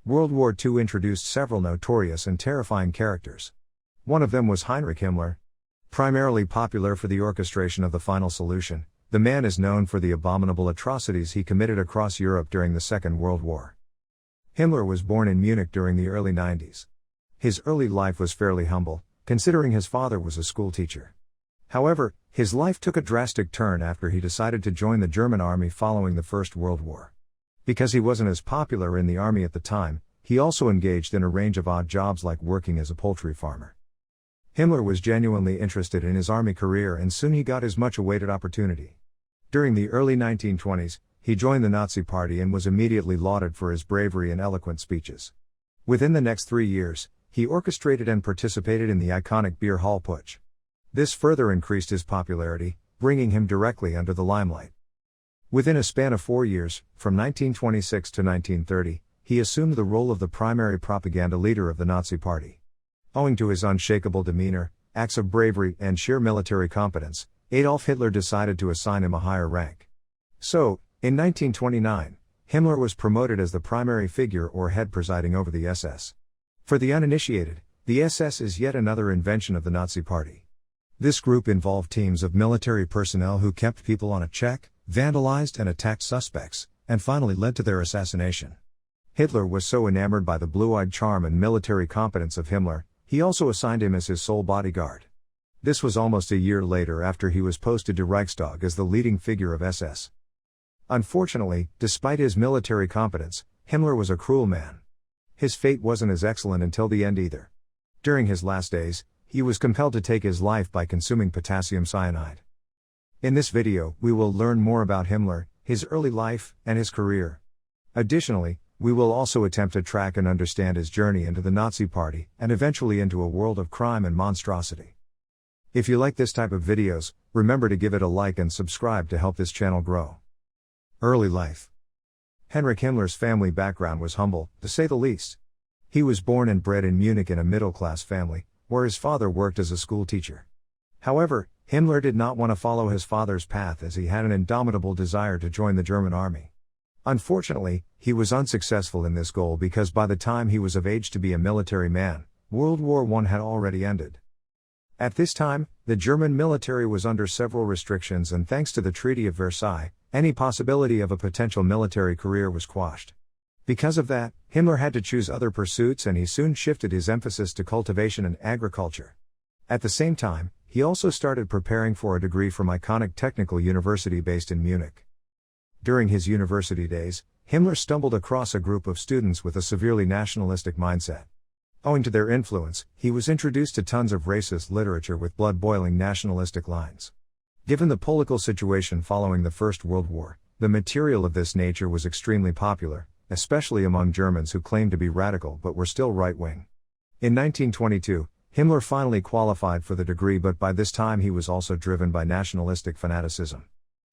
World War II introduced several notorious and terrifying characters. One of them was Heinrich Himmler. Primarily popular for the orchestration of the final solution, the man is known for the abominable atrocities he committed across Europe during the Second World War. Himmler was born in Munich during the early 90s. His early life was fairly humble, considering his father was a schoolteacher. However, his life took a drastic turn after he decided to join the German army following the First World War. Because he wasn't as popular in the army at the time, he also engaged in a range of odd jobs like working as a poultry farmer. Himmler was genuinely interested in his army career and soon he got his much-awaited opportunity. During the early 1920s, he joined the Nazi Party and was immediately lauded for his bravery and eloquent speeches. Within the next 3 years, he orchestrated and participated in the iconic beer hall putsch. This further increased his popularity, bringing him directly under the limelight. Within a span of 4 years, from 1926 to 1930, he assumed the role of the primary propaganda leader of the Nazi Party. Owing to his unshakable demeanor, acts of bravery, and sheer military competence, Adolf Hitler decided to assign him a higher rank. So, in 1929, Himmler was promoted as the primary figure or head presiding over the SS. For the uninitiated, the SS is yet another invention of the Nazi Party. This group involved teams of military personnel who kept people on a check, vandalized and attacked suspects, and finally led to their assassination. Hitler was so enamored by the blue-eyed charm and military competence of Himmler, he also assigned him as his sole bodyguard. This was almost a year later after he was posted to Reichstag as the leading figure of SS. Unfortunately, despite his military competence, Himmler was a cruel man. His fate wasn't as excellent until the end either. During his last days, he was compelled to take his life by consuming potassium cyanide. In this video, we will learn more about Himmler, his early life, and his career. Additionally, we will also attempt to track and understand his journey into the Nazi Party, and eventually into a world of crime and monstrosity. If you like this type of videos, remember to give it a like and subscribe to help this channel grow. Early life. Heinrich Himmler's family background was humble, to say the least. He was born and bred in Munich in a middle-class family, where his father worked as a schoolteacher. However, Himmler did not want to follow his father's path as he had an indomitable desire to join the German army. Unfortunately, he was unsuccessful in this goal because by the time he was of age to be a military man, World War I had already ended. At this time, the German military was under several restrictions and thanks to the Treaty of Versailles, any possibility of a potential military career was quashed. Because of that, Himmler had to choose other pursuits and he soon shifted his emphasis to cultivation and agriculture. At the same time, he also started preparing for a degree from iconic technical university based in Munich. During his university days, Himmler stumbled across a group of students with a severely nationalistic mindset. Owing to their influence, he was introduced to tons of racist literature with blood-boiling nationalistic lines. Given the political situation following the First World War, the material of this nature was extremely popular, especially among Germans who claimed to be radical but were still right-wing. In 1922, Himmler finally qualified for the degree, but by this time he was also driven by nationalistic fanaticism.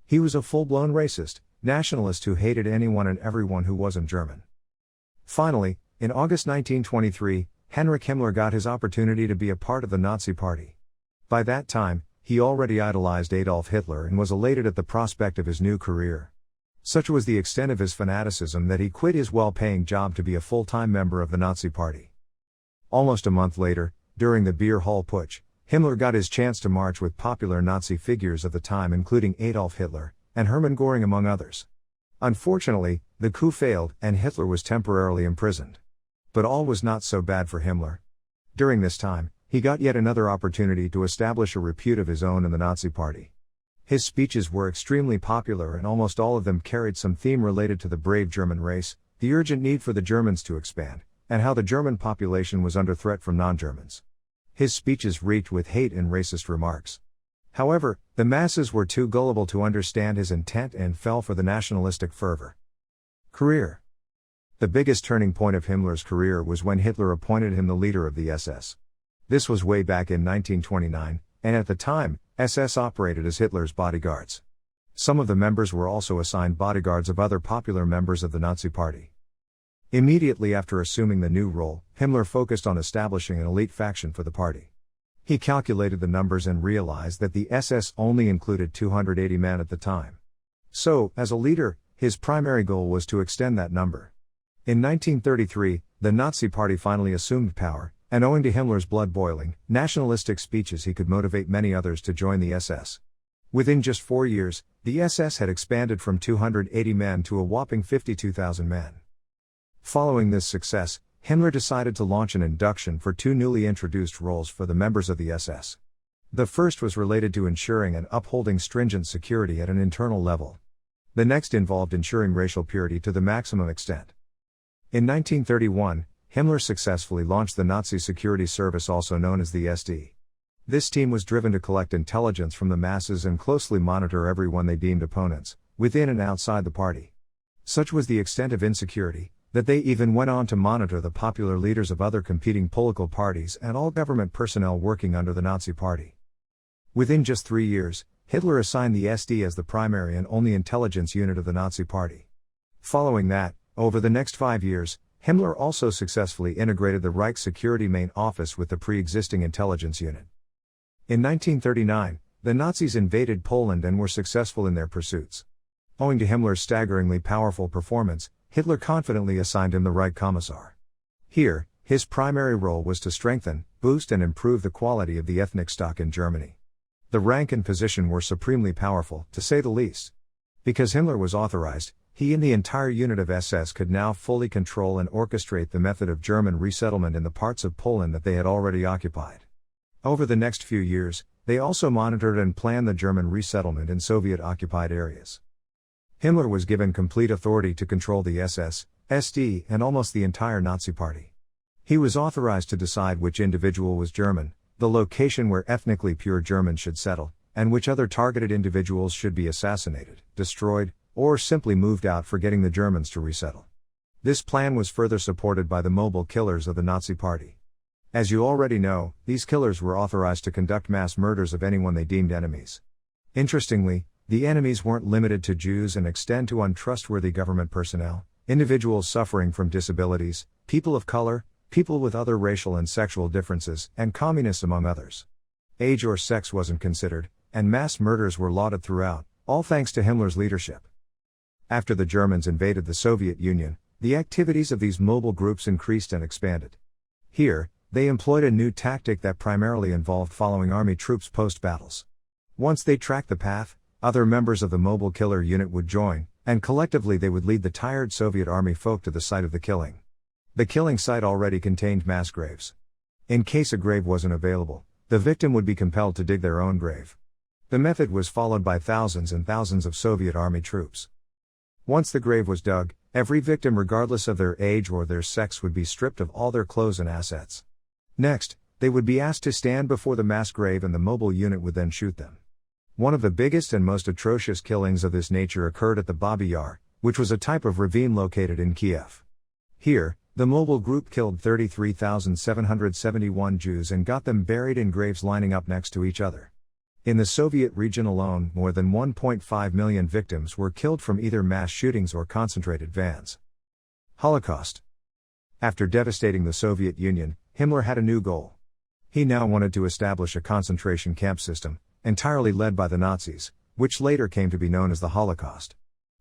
He was a full-blown racist, nationalist who hated anyone and everyone who wasn't German. Finally, in August 1923, Heinrich Himmler got his opportunity to be a part of the Nazi Party. By that time, he already idolized Adolf Hitler and was elated at the prospect of his new career. Such was the extent of his fanaticism that he quit his well-paying job to be a full-time member of the Nazi Party. Almost a month later, during the beer hall putsch, Himmler got his chance to march with popular Nazi figures of the time including Adolf Hitler and Hermann Göring among others. Unfortunately, the coup failed and Hitler was temporarily imprisoned. But all was not so bad for Himmler. During this time, he got yet another opportunity to establish a repute of his own in the Nazi Party. His speeches were extremely popular and almost all of them carried some theme related to the brave German race, the urgent need for the Germans to expand, and how the German population was under threat from non-Germans. His speeches reeked with hate and racist remarks. However, the masses were too gullible to understand his intent and fell for the nationalistic fervor. Career. The biggest turning point of Himmler's career was when Hitler appointed him the leader of the SS. This was way back in 1929, and at the time, SS operated as Hitler's bodyguards. Some of the members were also assigned bodyguards of other popular members of the Nazi Party. Immediately after assuming the new role, Himmler focused on establishing an elite faction for the party. He calculated the numbers and realized that the SS only included 280 men at the time. So, as a leader, his primary goal was to extend that number. In 1933, the Nazi Party finally assumed power, and owing to Himmler's blood-boiling, nationalistic speeches he could motivate many others to join the SS. Within just 4 years, the SS had expanded from 280 men to a whopping 52,000 men. Following this success, Himmler decided to launch an induction for 2 newly introduced roles for the members of the SS. The first was related to ensuring and upholding stringent security at an internal level. The next involved ensuring racial purity to the maximum extent. In 1931, Himmler successfully launched the Nazi Security Service, also known as the SD. This team was driven to collect intelligence from the masses and closely monitor everyone they deemed opponents, within and outside the party. Such was the extent of insecurity, that they even went on to monitor the popular leaders of other competing political parties and all government personnel working under the Nazi Party. Within just 3 years, Hitler assigned the SD as the primary and only intelligence unit of the Nazi Party. Following that, over the next 5 years, Himmler also successfully integrated the Reich Security Main Office with the pre-existing intelligence unit. In 1939, the Nazis invaded Poland and were successful in their pursuits. Owing to Himmler's staggeringly powerful performance, Hitler confidently assigned him the Reich Commissar. Here, his primary role was to strengthen, boost and improve the quality of the ethnic stock in Germany. The rank and position were supremely powerful, to say the least. Because Himmler was authorized, he and the entire unit of SS could now fully control and orchestrate the method of German resettlement in the parts of Poland that they had already occupied. Over the next few years, they also monitored and planned the German resettlement in Soviet-occupied areas. Himmler was given complete authority to control the SS, SD, and almost the entire Nazi Party. He was authorized to decide which individual was German, the location where ethnically pure Germans should settle, and which other targeted individuals should be assassinated, destroyed, or simply moved out for getting the Germans to resettle. This plan was further supported by the mobile killers of the Nazi Party. As you already know, these killers were authorized to conduct mass murders of anyone they deemed enemies. Interestingly, the enemies weren't limited to Jews and extend to untrustworthy government personnel, individuals suffering from disabilities, people of color, people with other racial and sexual differences, and communists among others. Age or sex wasn't considered, and mass murders were lauded throughout, all thanks to Himmler's leadership. After the Germans invaded the Soviet Union, the activities of these mobile groups increased and expanded. Here, they employed a new tactic that primarily involved following army troops post-battles. Once they tracked the path, other members of the mobile killer unit would join, and collectively they would lead the tired Soviet army folk to the site of the killing. The killing site already contained mass graves. In case a grave wasn't available, the victim would be compelled to dig their own grave. The method was followed by thousands and thousands of Soviet army troops. Once the grave was dug, every victim regardless of their age or their sex would be stripped of all their clothes and assets. Next, they would be asked to stand before the mass grave and the mobile unit would then shoot them. One of the biggest and most atrocious killings of this nature occurred at the Babi Yar, which was a type of ravine located in Kiev. Here, the mobile group killed 33,771 Jews and got them buried in graves lining up next to each other. In the Soviet region alone, more than 1.5 million victims were killed from either mass shootings or concentrated vans. Holocaust. After devastating the Soviet Union, Himmler had a new goal. He now wanted to establish a concentration camp system, entirely led by the Nazis, which later came to be known as the Holocaust.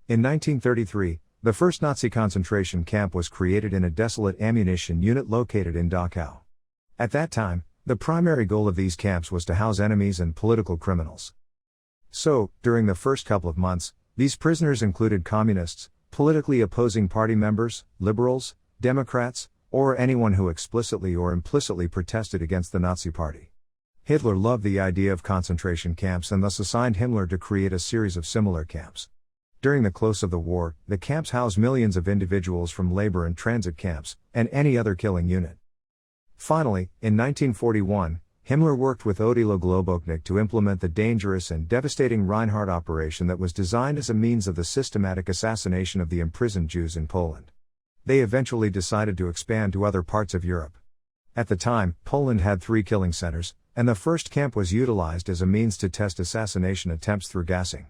In 1933, the first Nazi concentration camp was created in a desolate ammunition unit located in Dachau. At that time, the primary goal of these camps was to house enemies and political criminals. So, during the first couple of months, these prisoners included communists, politically opposing party members, liberals, Democrats, or anyone who explicitly or implicitly protested against the Nazi Party. Hitler loved the idea of concentration camps and thus assigned Himmler to create a series of similar camps. During the close of the war, the camps housed millions of individuals from labor and transit camps, and any other killing unit. Finally, in 1941, Himmler worked with Odilo Globoknik to implement the dangerous and devastating Reinhardt operation that was designed as a means of the systematic assassination of the imprisoned Jews in Poland. They eventually decided to expand to other parts of Europe. At the time, Poland had 3 killing centers, and the first camp was utilized as a means to test assassination attempts through gassing.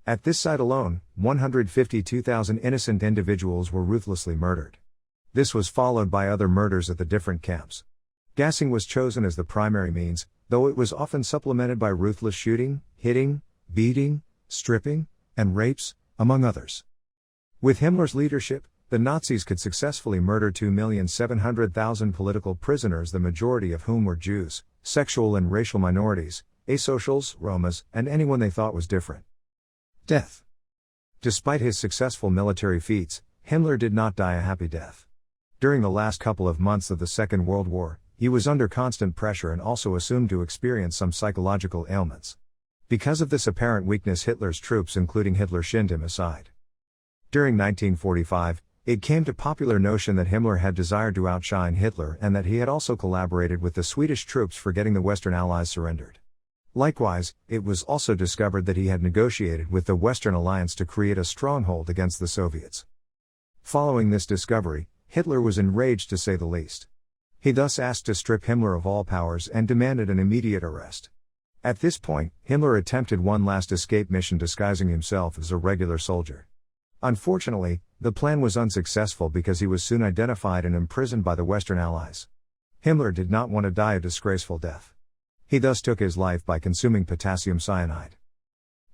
At this site alone, 152,000 innocent individuals were ruthlessly murdered. This was followed by other murders at the different camps. Gassing was chosen as the primary means, though it was often supplemented by ruthless shooting, hitting, beating, stripping, and rapes, among others. With Himmler's leadership, the Nazis could successfully murder 2,700,000 political prisoners, the majority of whom were Jews, sexual and racial minorities, asocials, Romas, and anyone they thought was different. Death. Despite his successful military feats, Himmler did not die a happy death. During the last couple of months of the Second World War, he was under constant pressure and also assumed to experience some psychological ailments. Because of this apparent weakness, Hitler's troops, including Hitler, shinned him aside. During 1945, it came to popular notion that Himmler had desired to outshine Hitler and that he had also collaborated with the Swedish troops for getting the Western Allies surrendered. Likewise, it was also discovered that he had negotiated with the Western Alliance to create a stronghold against the Soviets. Following this discovery, Hitler was enraged to say the least. He thus asked to strip Himmler of all powers and demanded an immediate arrest. At this point, Himmler attempted one last escape mission disguising himself as a regular soldier. Unfortunately, the plan was unsuccessful because he was soon identified and imprisoned by the Western Allies. Himmler did not want to die a disgraceful death. He thus took his life by consuming potassium cyanide.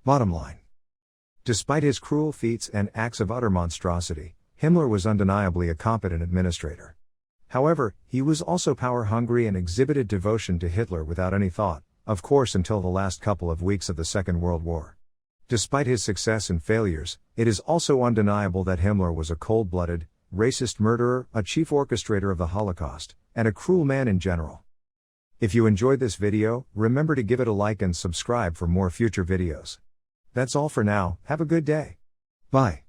Bottom line. Despite his cruel feats and acts of utter monstrosity, Himmler was undeniably a competent administrator. However, he was also power-hungry and exhibited devotion to Hitler without any thought, of course, until the last couple of weeks of the Second World War. Despite his success and failures, it is also undeniable that Himmler was a cold-blooded, racist murderer, a chief orchestrator of the Holocaust, and a cruel man in general. If you enjoyed this video, remember to give it a like and subscribe for more future videos. That's all for now, have a good day. Bye.